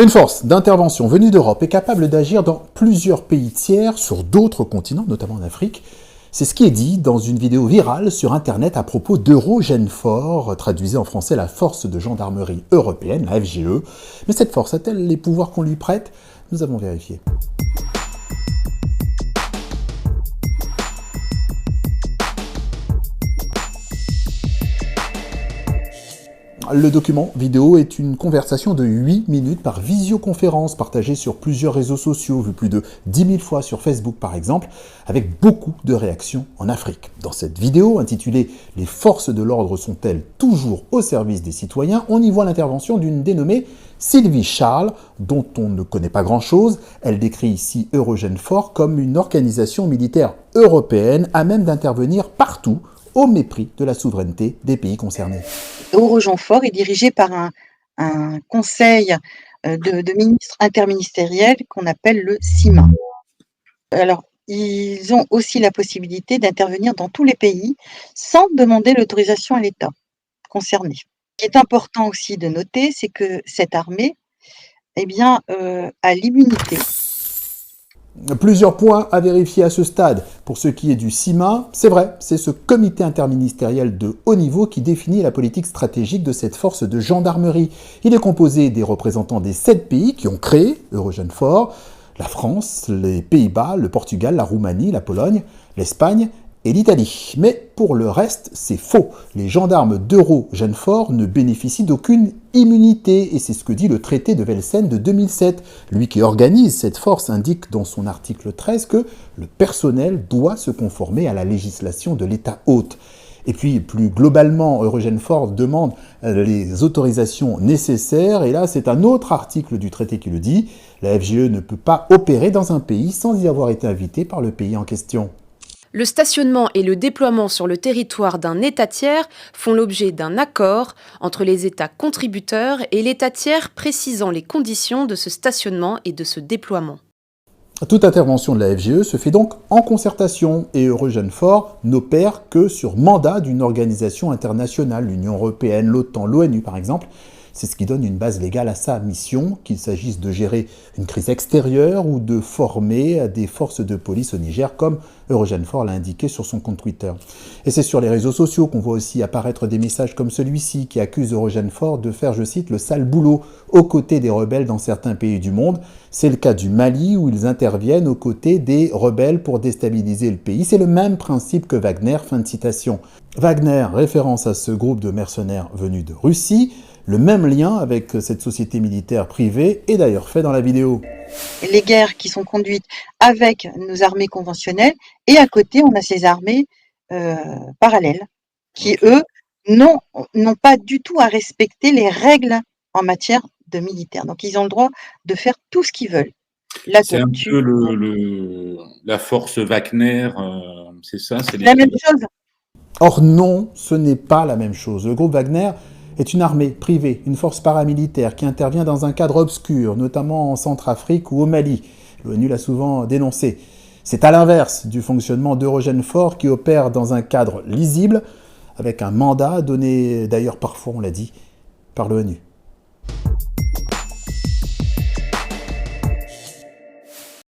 Une force d'intervention venue d'Europe est capable d'agir dans plusieurs pays tiers sur d'autres continents, notamment en Afrique. C'est ce qui est dit dans une vidéo virale sur Internet à propos d'Eurogenfor, traduisée en français la force de gendarmerie européenne, la FGE. Mais cette force a-t-elle les pouvoirs qu'on lui prête? Nous avons vérifié. Le document vidéo est une conversation de 8 minutes par visioconférence partagée sur plusieurs réseaux sociaux, vue plus de 10 000 fois sur Facebook par exemple, avec beaucoup de réactions en Afrique. Dans cette vidéo intitulée « Les forces de l'ordre sont-elles toujours au service des citoyens ?», on y voit l'intervention d'une dénommée Sylvie Charles, dont on ne connaît pas grand-chose. Elle décrit ici Eurogenfor comme une organisation militaire européenne à même d'intervenir partout, au mépris de la souveraineté des pays concernés. Eurogenfor est dirigé par un conseil de ministres interministériels qu'on appelle le CIMA. Alors, ils ont aussi la possibilité d'intervenir dans tous les pays sans demander l'autorisation à l'État concerné. Ce qui est important aussi de noter, c'est que cette armée a l'immunité. Plusieurs points à vérifier à ce stade. Pour ce qui est du CIMA, c'est vrai, c'est ce comité interministériel de haut niveau qui définit la politique stratégique de cette force de gendarmerie. Il est composé des représentants des 7 pays qui ont créé Eurogenfor, la France, les Pays-Bas, le Portugal, la Roumanie, la Pologne, l'Espagne et l'Italie. Mais pour le reste, c'est faux. Les gendarmes d'Eurogenfor ne bénéficient d'aucune immunité, et c'est ce que dit le traité de Velsen de 2007. Lui qui organise cette force indique dans son article 13 que le personnel doit se conformer à la législation de l'État hôte. Et puis, plus globalement, Eurogenfor demande les autorisations nécessaires, et là, c'est un autre article du traité qui le dit. La FGE ne peut pas opérer dans un pays sans y avoir été invitée par le pays en question. Le stationnement et le déploiement sur le territoire d'un État tiers font l'objet d'un accord entre les États contributeurs et l'État tiers précisant les conditions de ce stationnement et de ce déploiement. Toute intervention de la FGE se fait donc en concertation et Eurogenfor n'opère que sur mandat d'une organisation internationale, l'Union européenne, l'OTAN, l'ONU par exemple. C'est ce qui donne une base légale à sa mission, qu'il s'agisse de gérer une crise extérieure ou de former des forces de police au Niger, comme Eurogenfor l'a indiqué sur son compte Twitter. Et c'est sur les réseaux sociaux qu'on voit aussi apparaître des messages comme celui-ci qui accuse Eurogenfor de faire, je cite, le sale boulot aux côtés des rebelles dans certains pays du monde. C'est le cas du Mali où ils interviennent aux côtés des rebelles pour déstabiliser le pays. C'est le même principe que Wagner, fin de citation. Wagner, référence à ce groupe de mercenaires venus de Russie. Le même lien avec cette société militaire privée est d'ailleurs fait dans la vidéo. Les guerres qui sont conduites avec nos armées conventionnelles, et à côté, on a ces armées parallèles, qui, eux, n'ont pas du tout à respecter les règles en matière de militaire. Donc, ils ont le droit de faire tout ce qu'ils veulent. C'est un peu la force Wagner, c'est ça? C'est la même chose. Or non, ce n'est pas la même chose. Le groupe Wagner est une armée privée, une force paramilitaire qui intervient dans un cadre obscur, notamment en Centrafrique ou au Mali. L'ONU l'a souvent dénoncé. C'est à l'inverse du fonctionnement d'Eurogenfor qui opère dans un cadre lisible, avec un mandat donné d'ailleurs parfois, on l'a dit, par l'ONU.